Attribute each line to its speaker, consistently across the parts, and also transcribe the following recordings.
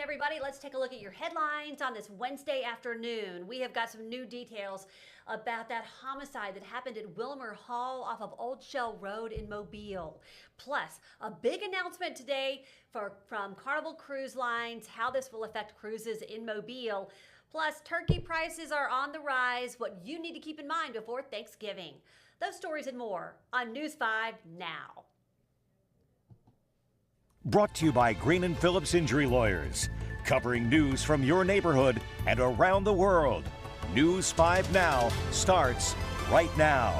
Speaker 1: afternoon, everybody. Let's take a look at your headlines on this Wednesday afternoon. We have got some new details about that homicide that happened at Wilmer Hall off of Old Shell Road in Mobile. Plus, a big announcement today from Carnival Cruise Lines, how this will affect cruises in Mobile. Plus, turkey prices are on the rise, what you need to keep in mind before Thanksgiving. Those stories and more on News 5 now.
Speaker 2: Brought to you by Green & Phillips Injury Lawyers, covering news from your neighborhood and around the world. News 5 Now starts right now.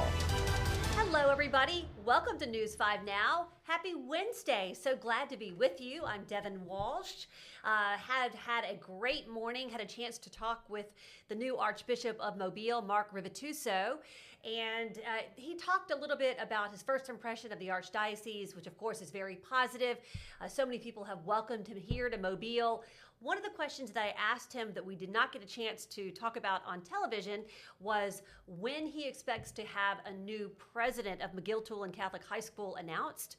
Speaker 1: Hello, everybody. Welcome to News 5 Now. Happy Wednesday. So glad to be with you. I'm Devin Walsh. Had a great morning, had a chance to talk with the new Archbishop of Mobile, Mark Rivituso, and he talked a little bit about his first impression of the Archdiocese, which of course is very positive. So many people have welcomed him here to Mobile. One of the questions that I asked him that we did not get a chance to talk about on television was when he expects to have a new president of McGill-Tulane Catholic High School announced.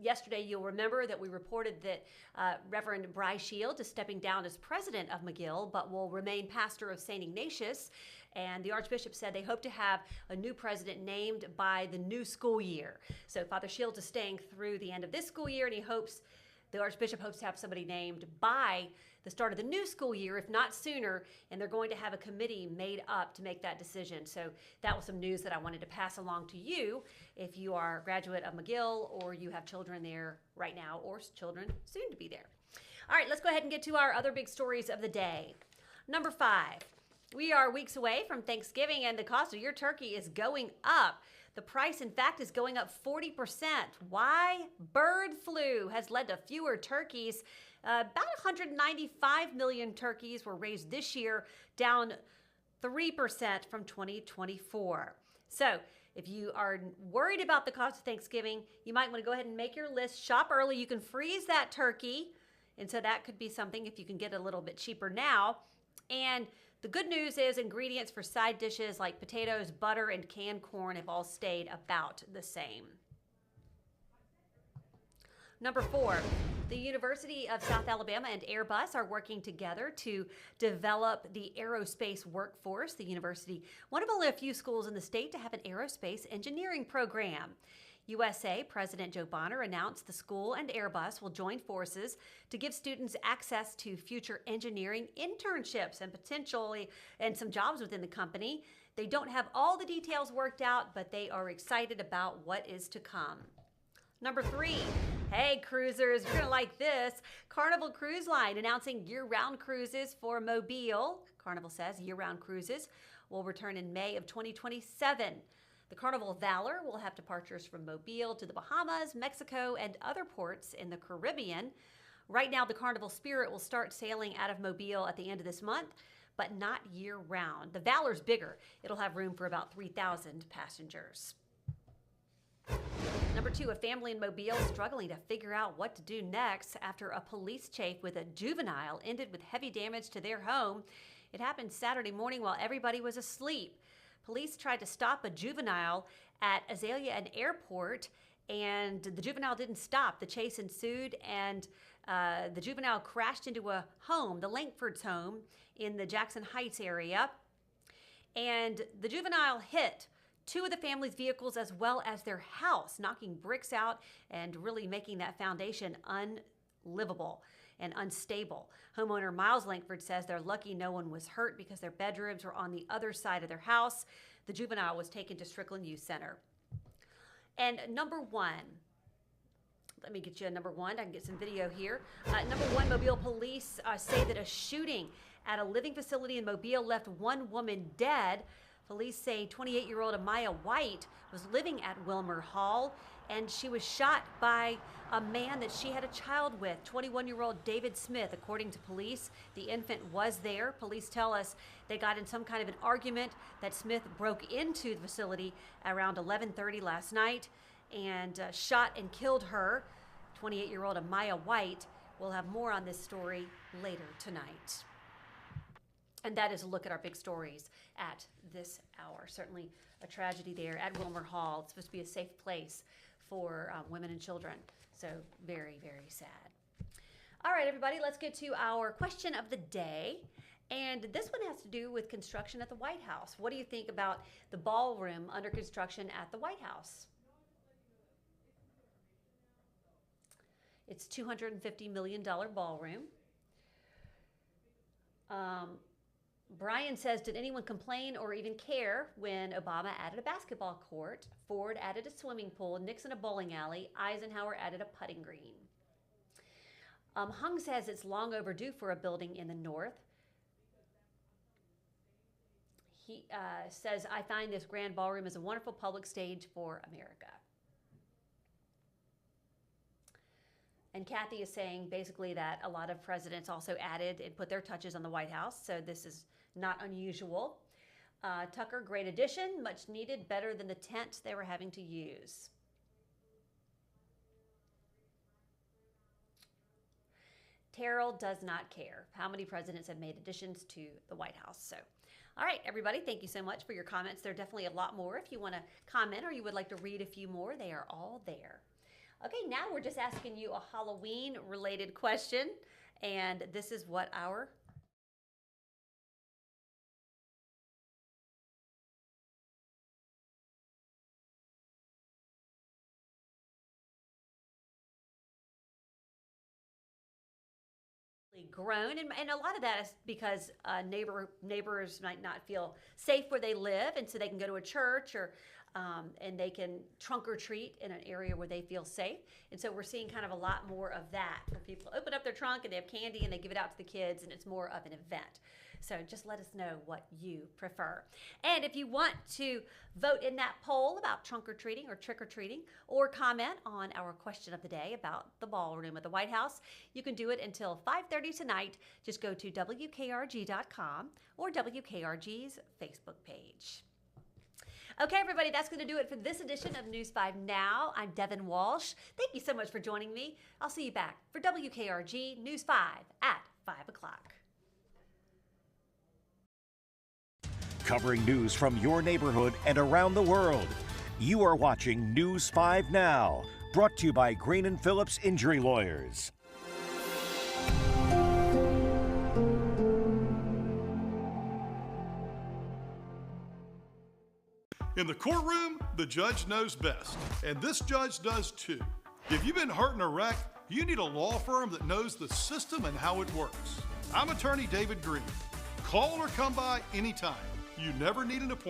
Speaker 1: Yesterday, you'll remember that we reported that Reverend Bryce Shields is stepping down as president of McGill, but will remain pastor of St. Ignatius. And the Archbishop said they hope to have a new president named by the new school year. So Father Shields is staying through the end of this school year, and the Archbishop hopes to have somebody named by the start of the new school year, if not sooner, and they're going to have a committee made up to make that decision. So that was some news that I wanted to pass along to you if you are a graduate of McGill or you have children there right now or children soon to be there. All right, let's go ahead and get to our other big stories of the day. Number 5, we are weeks away from Thanksgiving and the cost of your turkey is going up. The price, in fact, is going up 40%. Why? Bird flu has led to fewer turkeys. About 195 million turkeys were raised this year, down 3% from 2024. So if you are worried about the cost of Thanksgiving, you might want to go ahead and make your list. Shop early. You can freeze that turkey. And so that could be something if you can get a little bit cheaper now. And the good news is ingredients for side dishes like potatoes, butter, and canned corn have all stayed about the same. Number 4, the University of South Alabama and Airbus are working together to develop the aerospace workforce. The university, one of only a few schools in the state to have an aerospace engineering program. USA President Joe Bonner announced the school and Airbus will join forces to give students access to future engineering internships and some jobs within the company. They don't have all the details worked out, but they are excited about what is to come. Number 3, hey cruisers, you're gonna like this. Carnival Cruise Line announcing year-round cruises for Mobile. Carnival says year-round cruises will return in May of 2027. The Carnival Valor will have departures from Mobile to the Bahamas, Mexico, and other ports in the Caribbean. Right now, the Carnival Spirit will start sailing out of Mobile at the end of this month, but not year-round. The Valor's bigger. It'll have room for about 3,000 passengers. Number 2, a family in Mobile struggling to figure out what to do next after a police chase with a juvenile ended with heavy damage to their home. It happened Saturday morning while everybody was asleep. Police tried to stop a juvenile at Azalea and Airport, and the juvenile didn't stop. The chase ensued, and the juvenile crashed into a home, the Langford's home, in the Jackson Heights area. And the juvenile hit 2 of the family's vehicles as well as their house, knocking bricks out and really making that foundation unlivable and unstable. Homeowner Miles Langford says they're lucky no one was hurt because their bedrooms were on the other side of their house. The juvenile was taken to Strickland Youth Center. And number 1, let me get you a number 1. I can get some video here. Number 1, Mobile police say that a shooting at a living facility in Mobile left 1 woman dead. Police say 28-year-old Amaya White was living at Wilmer Hall, and she was shot by a man that she had a child with, 21-year-old David Smith. According to police, the infant was there. Police tell us they got in some kind of an argument, that Smith broke into the facility around 11:30 last night and shot and killed her. 28-year-old Amaya White. We'll have more on this story later tonight. And that is a look at our big stories at this hour. Certainly a tragedy there at Wilmer Hall. It's supposed to be a safe place for women and children. So very, very sad. All right. right, everybody, let's get to our question of the day. And this one has to do with construction at the White House. What do you think about the ballroom under construction at the White House? It's $250 million ballroom. Brian says, did anyone complain or even care when Obama added a basketball court, Ford added a swimming pool, Nixon a bowling alley, Eisenhower added a putting green? Hung says it's long overdue for a building in the north. He says, I find this grand ballroom is a wonderful public stage for America. And Kathy is saying basically that a lot of presidents also added and put their touches on the White House, so this is not unusual. Tucker, great addition, much needed, better than the tent they were having to use. Terrell does not care how many presidents have made additions to the White House. So, all right, everybody, thank you so much for your comments. There are definitely a lot more. If you want to comment or you would like to read a few more, they are all there. Okay, now we're just asking you a Halloween-related question, and this is what our grown, and a lot of that is because neighbors might not feel safe where they live, and so they can go to a church or and they can trunk or treat in an area where they feel safe. And so we're seeing kind of a lot more of that, where people open up their trunk and they have candy and they give it out to the kids, and it's more of an event. So just let us know what you prefer. And if you want to vote in that poll about trunk or treating or trick or treating, or comment on our question of the day about the ballroom at the White House, you can do it until 5:30 tonight. Just go to WKRG.com or WKRG's Facebook page. Okay, everybody, that's going to do it for this edition of News 5 Now. I'm Devin Walsh. Thank you so much for joining me. I'll see you back for WKRG News 5 at 5 o'clock.
Speaker 2: Covering news from your neighborhood and around the world. You are watching News 5 Now, brought to you by Green & Phillips Injury Lawyers.
Speaker 3: In the courtroom, the judge knows best, and this judge does too. If you've been hurt in a wreck, you need a law firm that knows the system and how it works. I'm attorney David Green. Call or come by anytime. You never need an appointment.